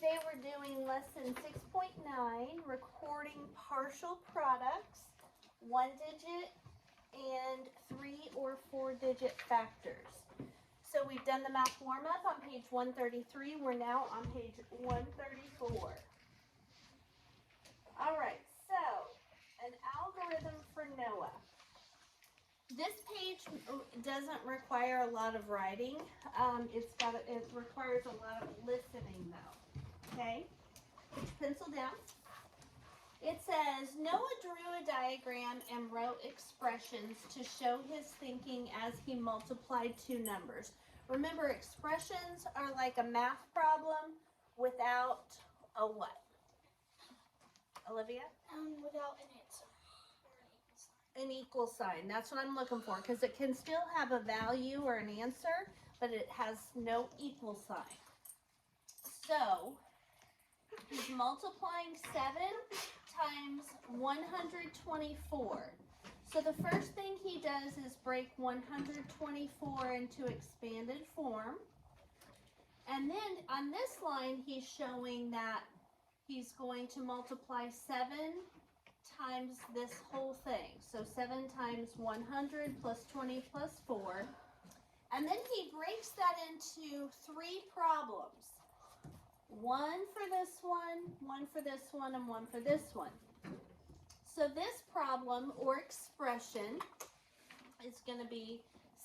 Today we're doing lesson 6.9, recording partial products, 1-digit and 3 or 4-digit factors. So we've done the math warm-up on page 133. We're now on page 134. All right, so an algorithm for Noah. This page doesn't require a lot of writing. It requires a lot of listening though. Okay, put your pencil down. It says Noah drew a diagram and wrote expressions to show his thinking as he multiplied two numbers. Remember, expressions are like a math problem without a what? Olivia? Without an answer. An equal sign. That's what I'm looking for, because it can still have a value or an answer, but it has no equal sign. So he's multiplying 7 times 124. So the first thing he does is break 124 into expanded form. And then on this line, he's showing that he's going to multiply 7 times this whole thing. So 7 times 100 plus 20 plus 4. And then he breaks that into 3 problems. One for this one for this one, and one for this one. So this problem or expression is going to be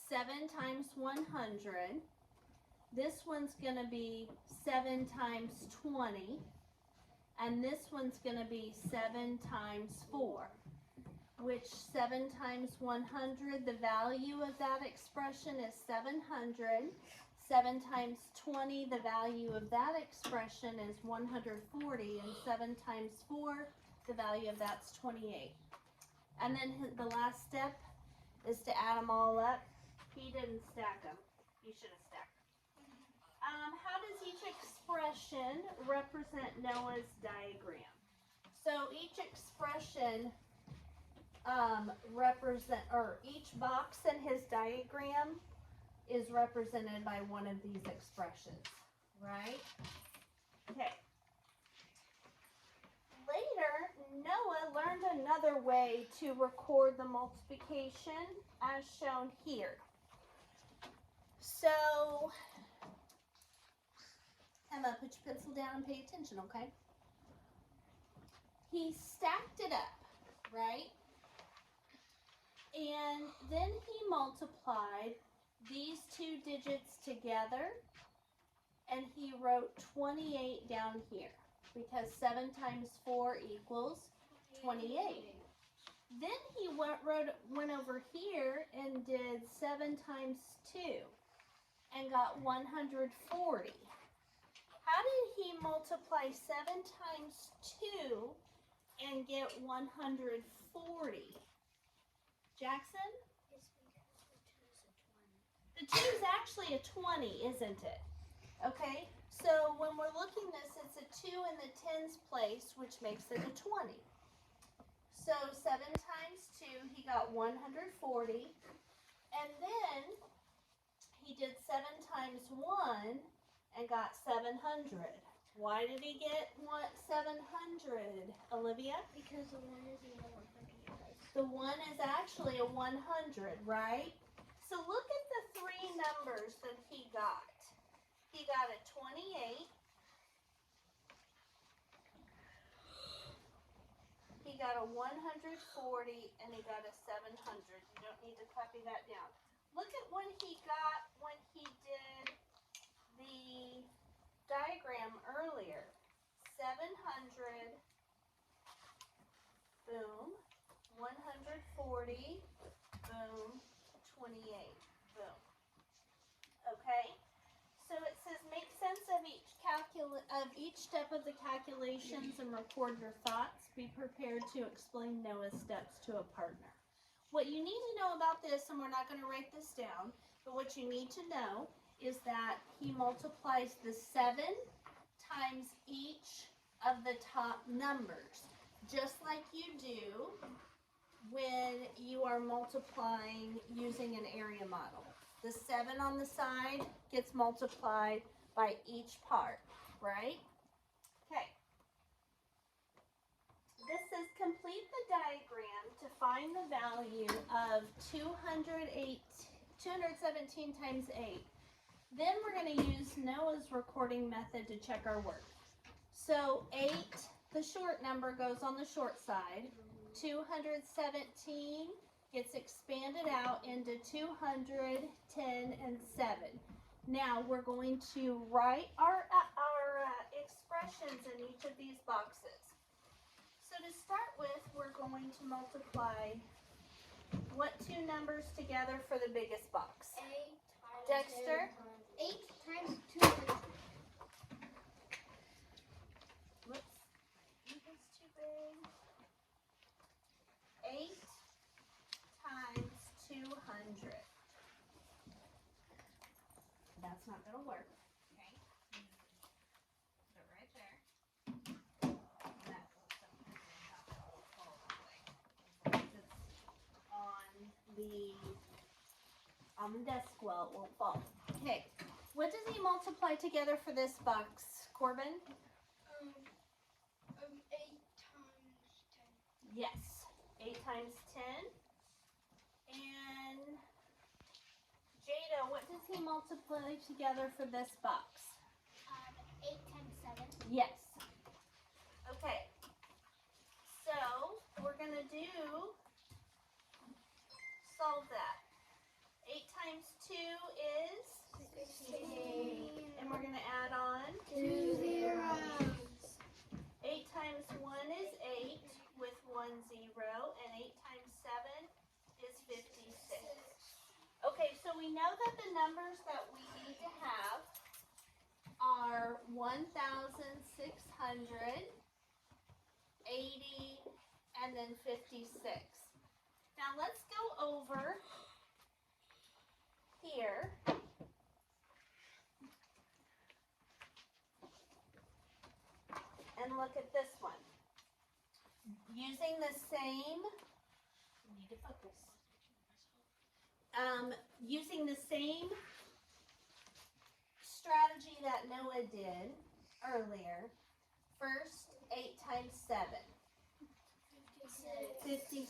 7 times 100. This one's going to be 7 times 20. And this one's going to be 7 times 4, which 7 times 100, the value of that expression is 700. 7 times 20, the value of that expression is 140. And 7 times 4, the value of that's 28. And then the last step is to add them all up. He didn't stack them. You should have stacked them. How does each expression represent Noah's diagram? So each expression each box in his diagram is represented by one of these expressions, right? Okay. Later, Noah learned another way to record the multiplication as shown here. So Emma, put your pencil down and pay attention, okay? He stacked it up, right? And then he multiplied these two digits together, and he wrote 28 down here, because 7 times 4 equals 28. Then he went over here and did 7 times 2 and got 140. How did he multiply 7 times 2 and get 140? Jackson? It's because the 2 is a 20. The 2 is actually a 20, isn't it? Okay, so when we're looking at this, it's a 2 in the tens place, which makes it a 20. So 7 times 2, he got 140. And then he did 7 times 1 and got 700. Why did he get 700, Olivia? Because the 1 is in the 100 place. The 1 is actually a 100, right? So look at the 3 numbers that he got. He got a 28. He got a 140, and he got a 700. You don't need to copy that down. Look at when he did the diagram earlier. 700, boom, 140, boom, 28, boom. Okay? So it says make sense of each step of the calculations and record your thoughts. Be prepared to explain Noah's steps to a partner. What you need to know about this, and we're not going to write this down, but what you need to know is that he multiplies the 7 times each of the top numbers, just like you do when you are multiplying using an area model. The 7 on the side gets multiplied by each part, right? this says complete the diagram to find the value of 217 times 8. Then we're going to use Noah's recording method to check our work. So 8, the short number, goes on the short side. 217 gets expanded out into 210 and 7. Now we're going to write our expressions in each of these boxes. So to start with, we're going to multiply what two numbers together for the biggest box? 8 times Dexter? 8 times 200. Whoops. That's too big. 8 times 200. That's not going to work. Okay. Put it right there. That will fall away. It's on the desk well, it won't fall. Okay. What does he multiply together for this box, Corbin? 8 times 10. Yes. 8 times 10. And Jada, what does he multiply together for this box? 8 times 7. Yes. Okay. So we're going to solve that. 8 times 2 is 16. and we're going to add on 2 zeros. 8 times 1 is 8 with 1 0, and 8 times 7 is 56. Okay, so we know that the numbers that we need to have are 1,600, 80, and then 56. Now let's go over here. And look at this one. Using the same, I need to focus. Using the same strategy that Noah did earlier. First, 8 times 7. 56.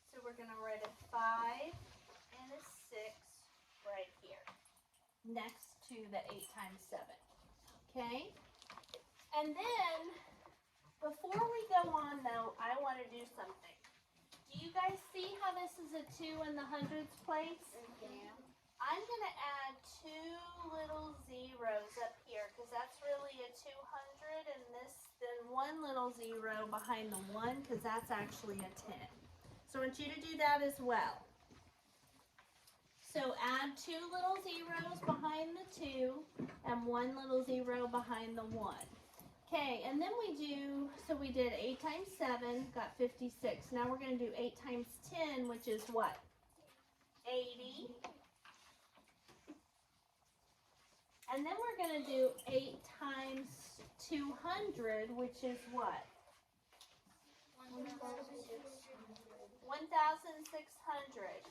So we're going to write a 5 and a 6 right here. Next to the 8 times 7. Okay? And then, before we go on though, I want to do something. Do you guys see how this is a 2 in the hundreds place? Yeah. I'm going to add 2 little zeros up here because that's really a 200, and then 1 little 0 behind the 1 because that's actually a 10. So I want you to do that as well. So add 2 little zeros behind the 2 and 1 little 0 behind the 1. Okay, and then we did 8 times 7, got 56. Now we're going to do 8 times 10, which is what? 80. And then we're going to do 8 times 200, which is what? 1,600.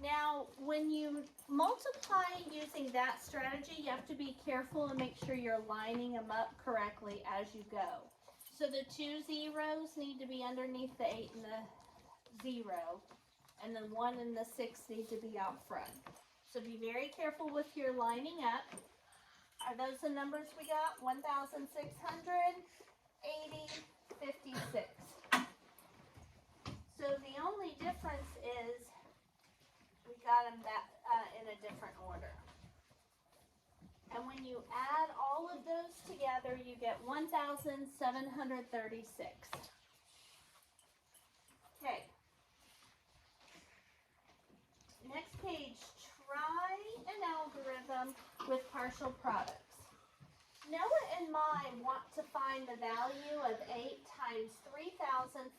Now, when you multiply using that strategy, you have to be careful and make sure you're lining them up correctly as you go. So the 2 zeros need to be underneath the 8 and the 0, and the 1 and the 6 need to be out front. So be very careful with your lining up. Are those the numbers we got? 1,600, 80, 56. So the only difference is we got them in a different order. And when you add all of those together, you get 1,736. Okay. Next page, try an algorithm with partial products. Noah and Mai want to find the value of 8 times 3,419.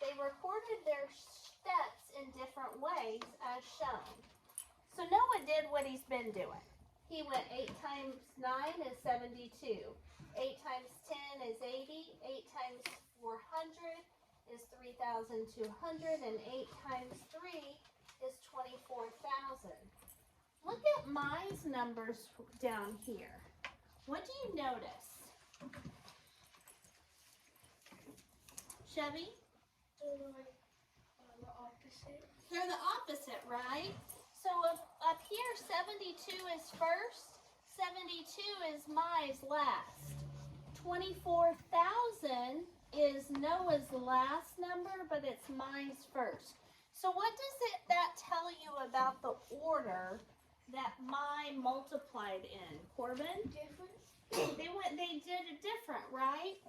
They recorded their steps in different ways as shown. So Noah did what he's been doing. He went 8 times 9 is 72. 8 times 10 is 80. 8 times 400 is 3,200. And 8 times 3 is 24,000. Look at Mai's numbers down here. What do you notice? Chevy? They're like the opposite. They're the opposite, right? So up here, 72 is first, 72 is Mai's last. 24,000 is Noah's last number, but it's Mai's first. So what does that tell you about the order that Mai multiplied in, Corbin? Different. They did it different, right?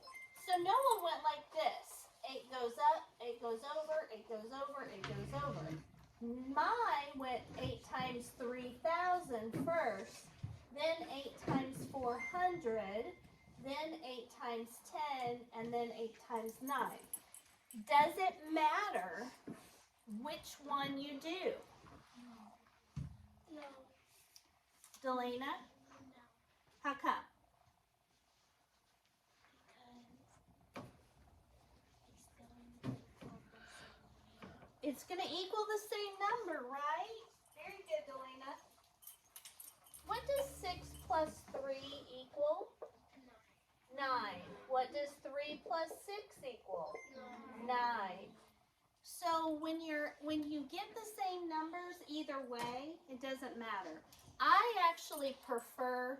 So Noah went like this. 8 goes up, 8 goes over, 8 goes over, 8 goes over. Mai went 8 times 3,000 first, then 8 times 400, then 8 times 10, and then 8 times 9. Does it matter which one you do? No. Delana, No. how come? It's going to equal the same number, right? Very good, Delana. What does 6 plus 3 equal? 9. What does 3 plus 6 equal? 9. So when you get the same numbers either way, it doesn't matter. I actually prefer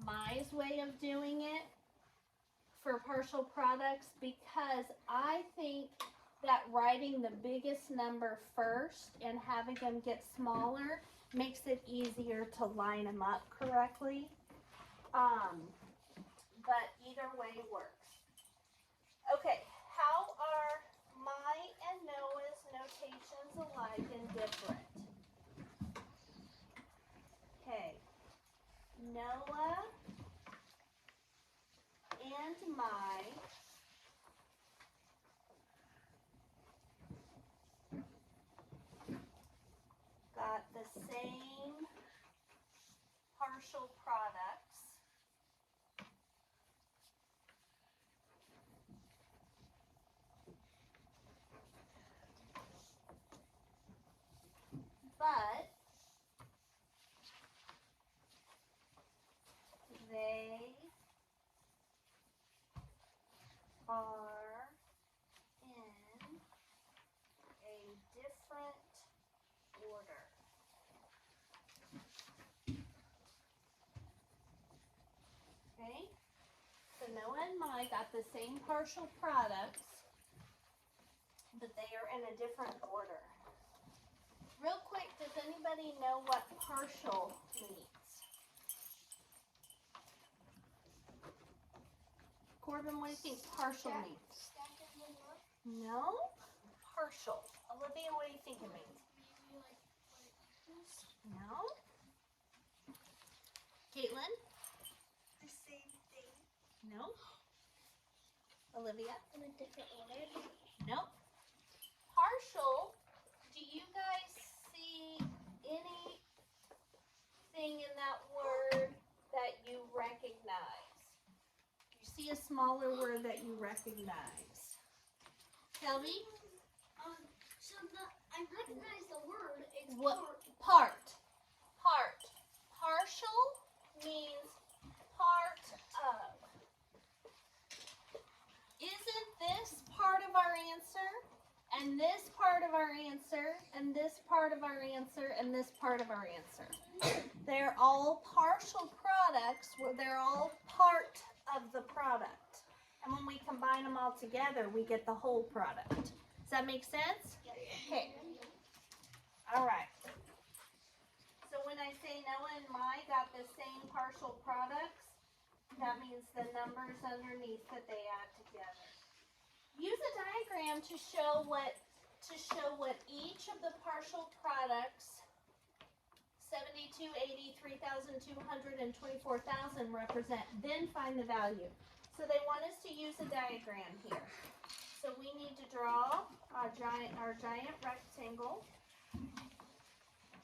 Mai's way of doing it for partial products because I think that writing the biggest number first and having them get smaller makes it easier to line them up correctly. But either way works. Okay, how are Mai and Noah's notations alike and different? Okay, Noah and Mai got the same partial products. But they are in a different order. Okay? So Noah and Mai got the same partial products, but they are in a different order. Real quick, does anybody know what partial means? Corbin, what do you think partial means? Stacked in one more. No? Partial. Olivia, what do you think it means? Maybe like what it equals. No? Caitlin? The same thing. No? Olivia? In a different order. Nope. Partial, do you guys see anything in that word that you recognize? You see a smaller word that you recognize? Kelby? So I recognize the word. It's What? part. Part. Partial means part of. Isn't this part of our answer? And this part of our answer, and this part of our answer, and this part of our answer. They're all partial products where they're all part of the product. And when we combine them all together, we get the whole product. Does that make sense? Okay. All right. So when I say Noah and Mai got the same partial products, that means the numbers underneath that they add together. Use a diagram to show what each of the partial products 72, 80, 3,200, and 24,000 represent. Then find the value. So they want us to use a diagram here. So we need to draw our giant rectangle.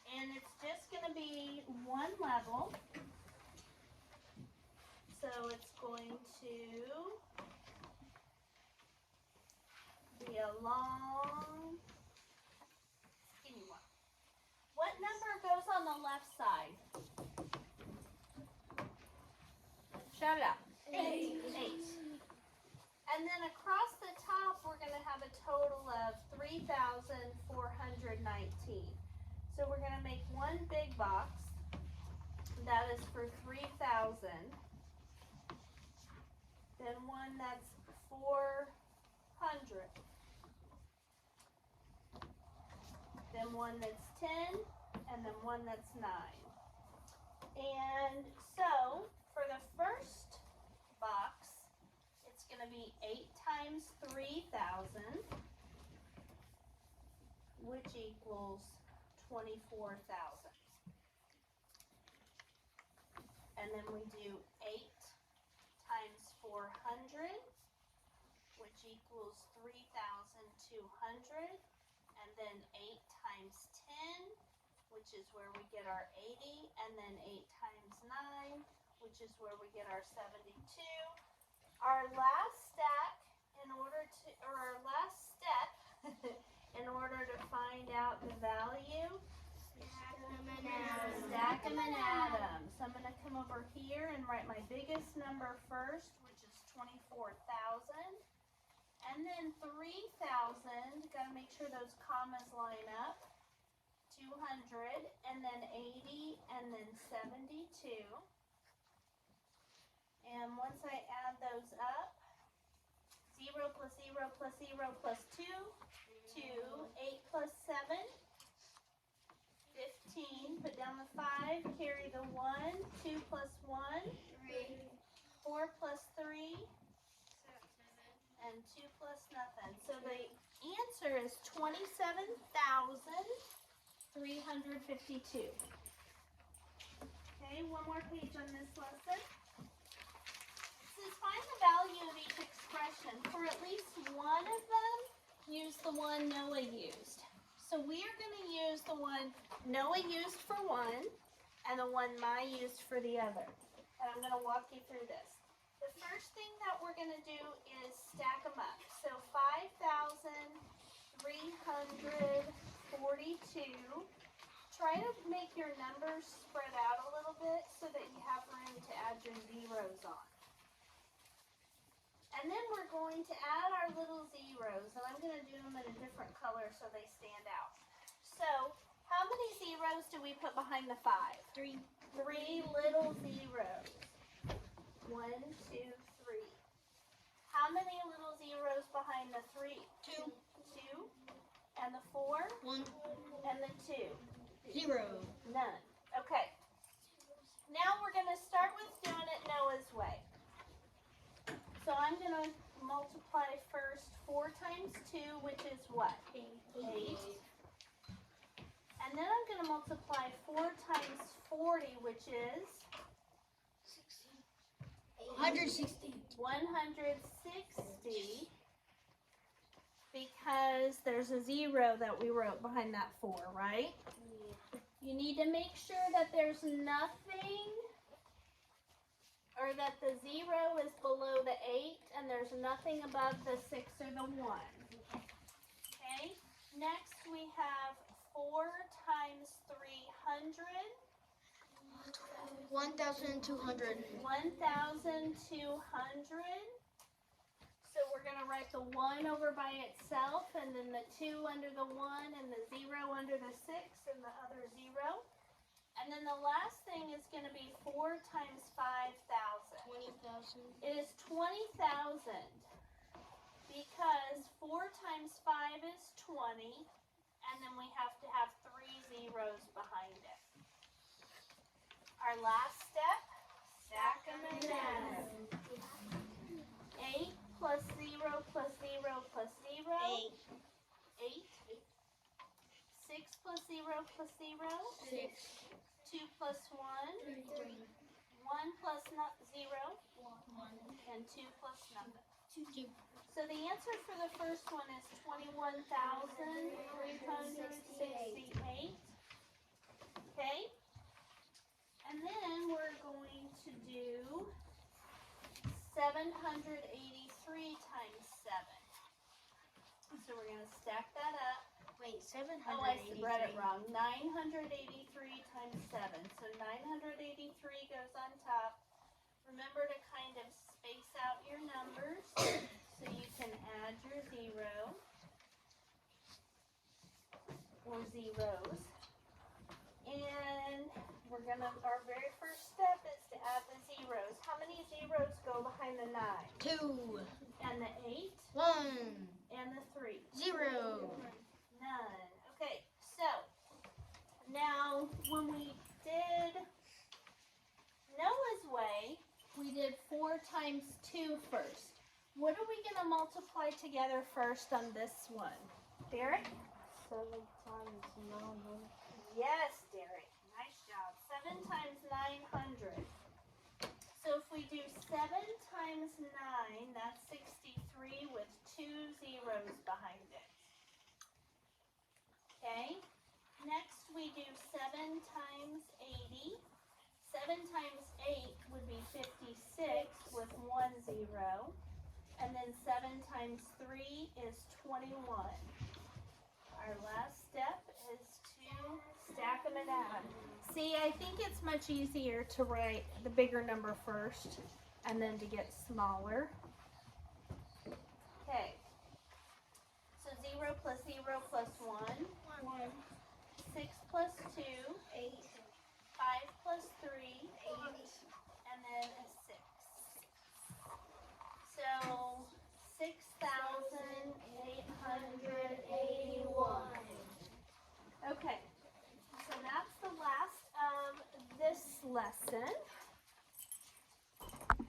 And it's just going to be one level. So it's going to be a long, skinny one. What number goes on the left side? Shout it out. 8. And then across the top 3,419. So we're going to make one big box. That is for 3,000. Then one that's 400. Then one that's 10, and then one that's 9. And so for the first box, it's going to be 8 times 3,000, which equals 24,000. And then we do 8 times 400, which equals 3,200. And then 8 times 10, which is where we get our 80. And then 8 times 9, which is where we get our 72. Our last stack, our last step, in order to find out the value, stack them and add them. So I'm going to come over here and write my biggest number first, which is 24,000. And then 3,000, got to make sure those commas line up. 200, and then 80, and then 72. And once I add those up, 0 plus 0 plus 0 plus 2, 2, 8 plus 7, 15, put down the 5, carry the 1, 2 plus 1, 4 plus 3, and 2 plus nothing. So the answer is 27,352. Okay, one more page on this lesson. It says find the value of each expression. For at least one of them, use the one Noah used. So we are going to use the one Noah used for one and the one Mai used for the other. And I'm going to walk you through this. The first thing that we're going to do is stack them up. So 5,342. Try to make your numbers spread out a little bit so that you have room to add your zeros on. And then we're going to add our little zeros, and I'm going to do them in a different color so they stand out. So, how many zeros do we put behind the 5? 3. 3 little zeros. 1, 2, 3. How many little zeros behind the 3? 2. 2. And the 4? 1. And the 2? 0. None. Okay. Now we're going to start with doing it Noah's way. So I'm going to multiply first 4 times 2, which is what? 8. And then I'm going to multiply 4 times 40, which is? 160. 160. Because there's a 0 that we wrote behind that 4, right? You need to make sure that there's nothing, or that the 0 is below the 8 and there's nothing above the 6 or the 1. Okay, next we have 4 times 300. 1,200. 1,200. So we're going to write the 1 over by itself, and then the 2 under the 1, and the 0 under the 6, and the other 0. And then the last thing is going to be 4 times 5,000. 20,000. It is 20,000 because 4 times 5 is 20, and then we have to have 3 zeros behind it. Our last step, stack them and add them. 8 plus 0 plus 0 plus 0. 8. 6 plus 0 plus 0. 6. 2 plus 1. 3. 1 plus 0. 1. And 2 plus nothing. 2. So the answer for the first one is 21,368. Okay? And then we're going to do 783 times 7. So we're going to stack that up. Wait, 783. Oh, I read it wrong. 983 times 7. So 983 goes on top. Remember to kind of space out your numbers so you can add your 0. or zeros. And our very first step is to add the zeros. How many zeros go behind the 9? 2, And the 8? 1, And the 3? 0. None. Okay, so now when we did Noah's way, we did 4 times 2 first. What are we going to multiply together first on this one? Derek? 7 times 900. Yes, Derek. Nice job. 7 times 900. So if we do 7 times 9, that's 63 with 2 zeros behind it. Okay? Next we do 7 times 80. 7 times 8 would be 56 with 1 0. And then 7 times 3 is 21. Our last step is to stack them and add. See, I think it's much easier to write the bigger number first and then to get smaller. Okay. So 0 plus 0 plus 1. 1. 6 plus 2.